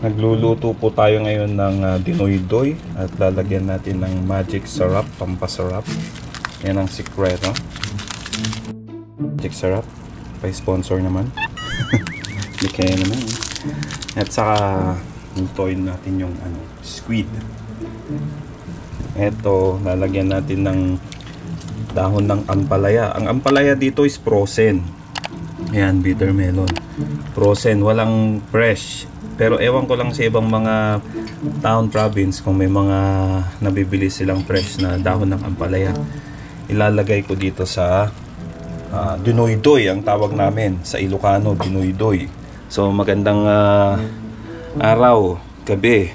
Nagluluto po tayo ngayon ng dinoy-doy at lalagyan natin ng magic syrup, pampasarap. Yan ang sikreto. Magic syrup, pa-sponsor naman. Hindi kaya naman. At saka lutuin natin yung squid. Ito, lalagyan natin ng dahon ng ampalaya. Ang ampalaya dito is frozen. Ayan, bitter melon. Frozen, walang fresh. Pero ewan ko lang sa ibang mga town province kung may mga nabibili silang fresh na dahon ng ampalaya. Ilalagay ko dito sa dinoy-doy ang tawag namin sa Ilocano, dinoy-doy. So magandang araw, gabi,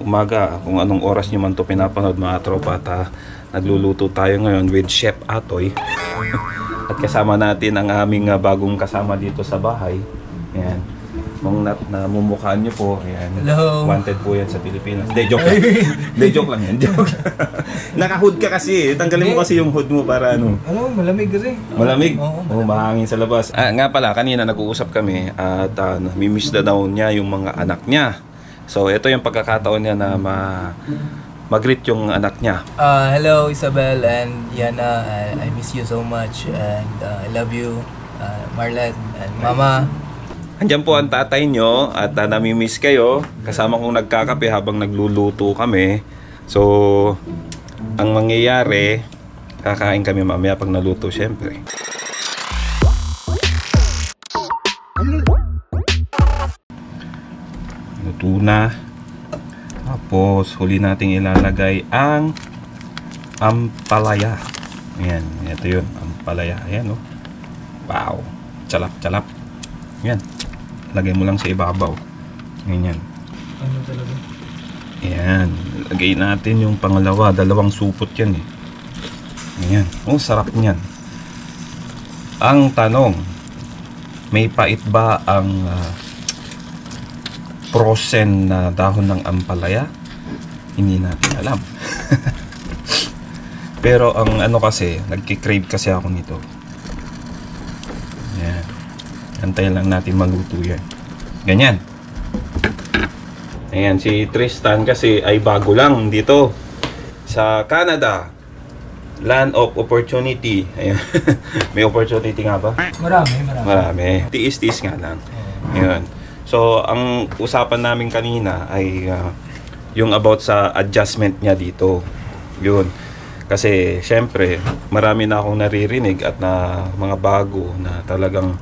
umaga, kung anong oras nyo man to pinapanood mga tropa. At nagluluto tayo ngayon with Chef Atoy. At kasama natin ang aming bagong kasama dito sa bahay. Ayan. Kung namumukhaan nyo po, ayan. Hello. Wanted po yan sa Pilipinas. Hindi, joke lang. Hindi, joke lang yan. Joke. Naka-hood ka kasi. Tanggalin mo kasi yung hood mo para ano. Malamig kasi. Malamig? Oo, mahangin sa labas. Nga pala, kanina nag-uusap kami at namimiss na daw niya yung mga anak niya. So, ito yung pagkakataon niya na mag-greet yung anak niya. Hello Isabel and Yana, I miss you so much and I love you, Marlet and Mama. Andiyan po ang tatay nyo at namimiss kayo. Kasama kong nagkakape habang nagluluto kami. So, ang mangyayari, kakain kami mamaya pag naluto syempre. Luto na. Tapos, huli nating ilalagay ang ampalaya. Ayan, ito yun, ampalaya. Ayan, oh. Wow, calap-calap. Ayan, lagay mo lang sa ibabaw. Ganyan. Ano talaga? Ayan, lagay natin yung pangalawa. Dalawang supot yan eh. Ayan, oh, sarap niyan. Ang tanong, may pait ba ang frozen na dahon ng ampalaya? Hindi natin alam. Pero ang ano kasi, nagki-crave kasi ako nito. Ayan. Antayin lang natin maluto yan. Ganyan. Ayan, si Tristan kasi ay bago lang dito sa Canada. Land of opportunity. Ayan. May opportunity nga ba? Marami. Tiis-tiis nga lang. Ayan. So, ang usapan namin kanina ay yung about sa adjustment niya dito. Yun. Kasi, syempre, marami na akong naririnig at na mga bago na talagang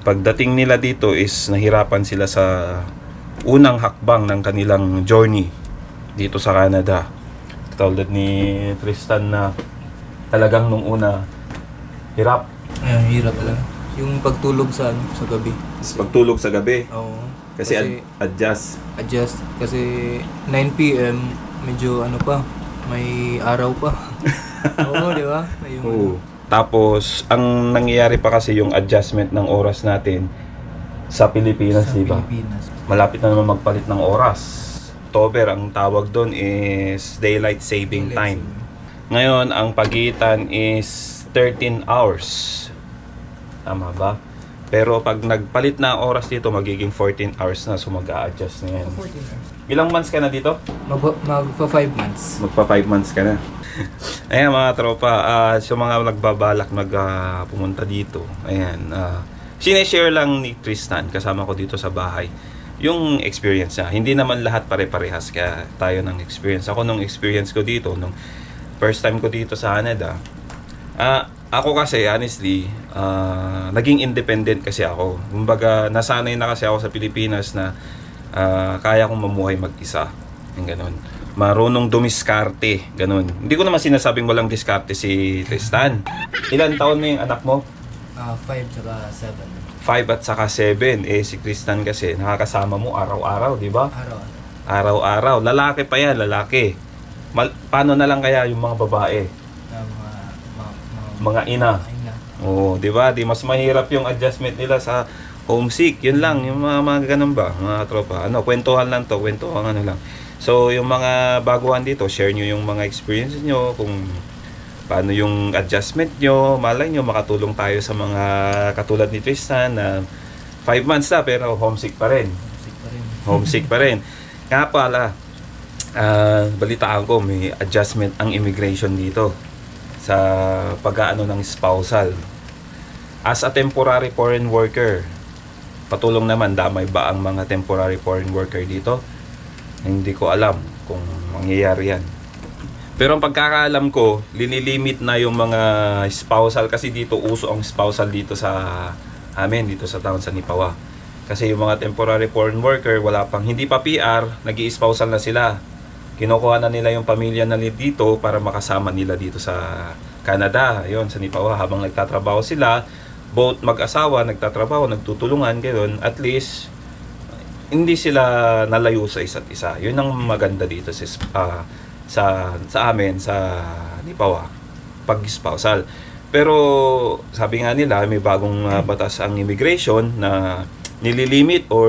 pagdating nila dito is nahirapan sila sa unang hakbang ng kanilang journey dito sa Canada. Katulad ni Tristan na talagang nung una hirap. Ayan, hirap lang. Yung pagtulog sa gabi. Pagtulog sa gabi. Oo. Kasi adjust. Kasi 9 PM medyo ano pa, may araw pa. Oo, di ba? Oo. Tapos ang nangyayari pa kasi yung adjustment ng oras natin sa Pilipinas, di ba? Malapit na naman magpalit ng oras. October, ang tawag doon is daylight saving time. Ngayon, ang pagitan is 13 hours. Tama ba? Pero pag nagpalit na ang oras dito, magiging 14 hours na. So mag-a-adjust na yan. 14 hours. Ilang months ka na dito? Magpa 5 months. Magpa 5 months ka na. Ayan mga tropa, so mga nagbabalak pumunta dito. Ayan, sineshare lang ni Tristan, kasama ko dito sa bahay, yung experience niya. Hindi naman lahat pare-parehas kaya tayo ng experience. Ako nung experience ko dito, nung first time ko dito sa Canada, ako kasi honestly, naging independent kasi ako. Kumbaga, nasanay na kasi ako sa Pilipinas na kaya kong mamuhay mag-isa. Yung ganun. Marunong dumiskarte, ganun. Hindi ko naman sinasabing walang diskarte si Tristan. Ilan taon na yung anak mo? 5 saka 7. 5 at saka 7. Si Tristan kasi nakakasama mo araw-araw, di ba? Araw-araw. Lalaki pa yan, lalaki. Paano na lang kaya yung mga babae? Mga ina. Oo, di ba? Di mas mahirap yung adjustment nila sa homesick. Yun lang, yung mga ganun ba, mga tropa. Kwentuhan lang to, kwentuhan lang. So, yung mga baguhan dito, share nyo yung mga experience nyo, kung paano yung adjustment nyo. Malay nyo, makatulong tayo sa mga katulad ni Tristan na 5 months na pero homesick pa rin. Homesick pa rin. Nga pala, balitaan ko may adjustment ang immigration dito sa pag-aano ng spousal. As a temporary foreign worker, patulong naman, damay ba ang mga temporary foreign worker dito? Hindi ko alam kung mangyayari yan. Pero ang pagkakaalam ko, linilimit na yung mga spousal kasi dito uso ang spousal dito sa amin, dito sa town sa Nipawa. Kasi yung mga temporary foreign worker, wala pang, hindi pa PR, nag-i-spousal na sila. Kinukuha na nila yung pamilya na dito para makasama nila dito sa Canada, yon sa Nipawa. Habang nagtatrabaho sila, both mag-asawa, nagtatrabaho, nagtutulungan, gano'n, at least, hindi sila nalayo sa isa't isa. Yun ang maganda dito sa amin, sa Nipawa, pag-spousal. Pero sabi nga nila, may bagong batas ang immigration na nililimit or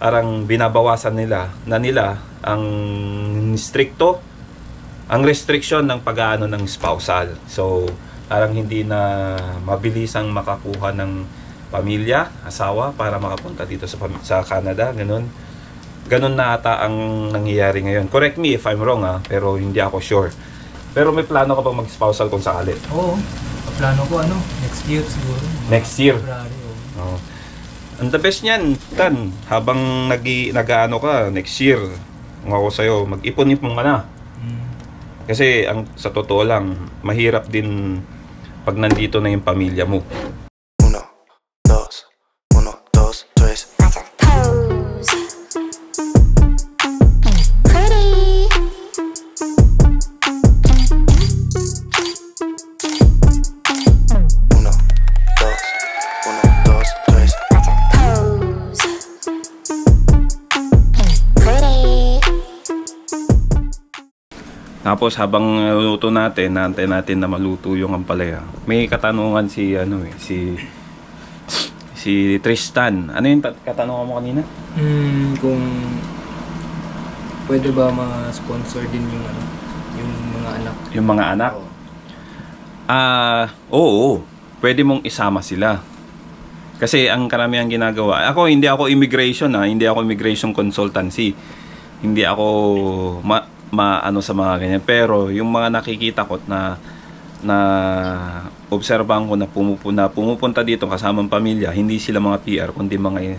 arang binabawasan nila ang stricto, ang restriction ng pag-aano ng spousal. So, parang hindi na mabilisang makakuha ng pamilya, asawa, para makapunta dito sa Canada, ganun. Ganun na ata ang nangyayari ngayon. Correct me if I'm wrong, pero hindi ako sure. Pero may plano ka bang mag-spousal kung sakali? Oo. Plano ko next year siguro. Next year? February, Oo. Ang the best niyan, Tan, habang nag-aano ka next year, kung ako sa'yo, mag-ipon-ipon ka na. Kasi sa totoo lang, mahirap din pag nandito na yung pamilya mo. 1, 2, 1, 2, 3. Tapos habang luto natin, naantay natin na maluto yung ampalaya. May katanungan si Tristan. Ano yung katanungan mo kanina? Kung pwede ba ma-sponsor din yung mga anak? Yung mga anak? Oo. Pwede mong isama sila. Kasi ang karamihan ginagawa, hindi ako immigration hindi ako immigration consultancy. Hindi ako maano sa mga ganyan, pero yung mga nakikita ko na obserbahan ko na pumupunta dito kasamang pamilya, hindi sila mga PR kundi mga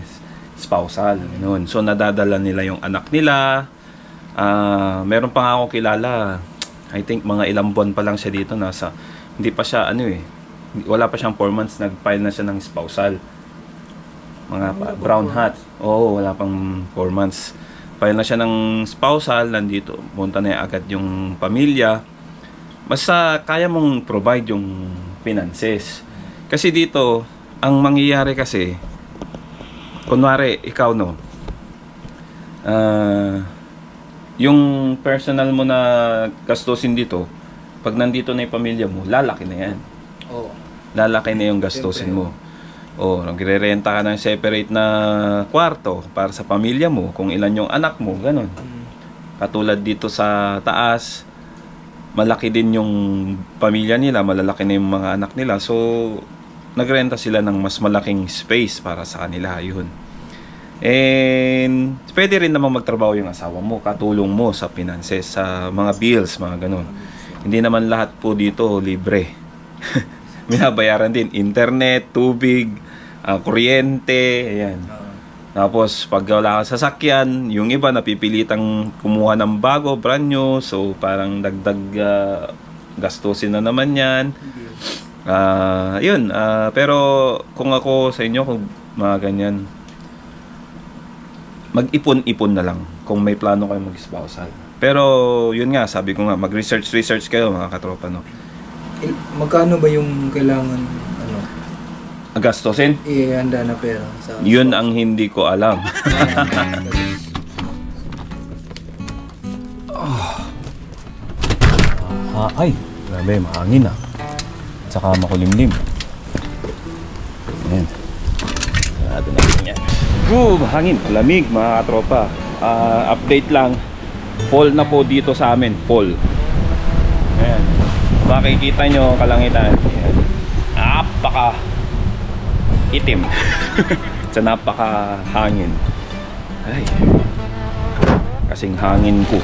spousal noon. So nadadala nila yung anak nila. Meron pa nga ako kilala, I think mga ilang buwan pa lang siya dito, hindi pa siya wala pa siyang 4 months, nag-file na siya ng spousal. Mga brown hat. Wala pang 4 months. File na siya ng spousal, nandito, punta na agad yung pamilya. Basta kaya mong provide yung finances. Kasi dito, ang mangyayari kasi, kunwari, ikaw yung personal mo na gastusin dito, pag nandito na yung pamilya mo, lalaki na yan. Oo. Lalaki na yung gastusin mo. Nagre-renta ka ng separate na kwarto para sa pamilya mo, kung ilan yung anak mo, ganun. Katulad dito sa taas, malaki din yung pamilya nila, malalaki na yung mga anak nila. So, nagrenta sila ng mas malaking space para sa kanila, yun. And, pwede rin namang magtrabaho yung asawa mo, katulong mo sa finances, sa mga bills, mga ganun. Hindi naman lahat po dito libre. Binabayaran din internet, tubig, kuryente, ayan. Tapos pag wala kang sasakyan, yung iba napipilitang kumuha ng bago, brand new, so parang dagdag gastusin na naman yan. Pero kung ako sa inyo, kung mga ganyan, mag-ipon-ipon na lang kung may plano kayo mag-spousal. Pero yun nga, sabi ko nga, mag-research kayo mga katropa, Magkano ba yung kailangan gastusin? ihanda na pera sa Yun ang hindi ko alam. Ay, grabe, mahangin Tsaka makulimlim. Ayan. Sarado natin yan. Mahangin, malamig mga katropa. Update lang. Fall na po dito sa amin. Fall. Ayan. Makikita nyo kalangitan. Ayan. Napaka itim. Sa napaka hangin. Ay. kasing hangin ko.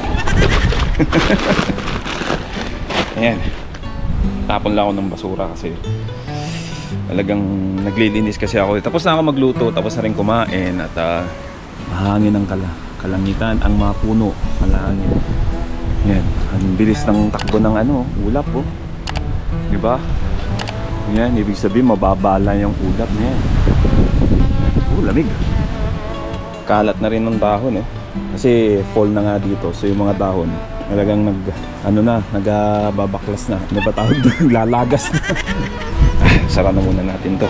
Ayan, tapon lang ako ng basura kasi talagang naglilinis kasi ako. Tapos na ako magluto, tapos na rin kumain. At mahangin ang kalangitan, ang mga puno, malangin. Yan, ang bilis ng takbo ng ulap po. Diba? Yan, ibig sabihin mababala yung ulap niya. Lamig. Kalat na rin ng dahon kasi fall na nga dito. So yung mga dahon talagang nagbabaklas na. Ano ba tawag doon? Lalagas na. Sara na muna natin to.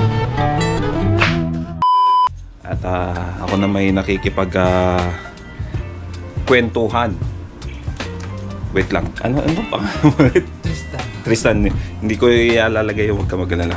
At ako na may nakikipag kwentuhan. Wait lang. Ano pa? Tristan. Tristan, hindi ko ilalagay yung huwag ka mag-alala.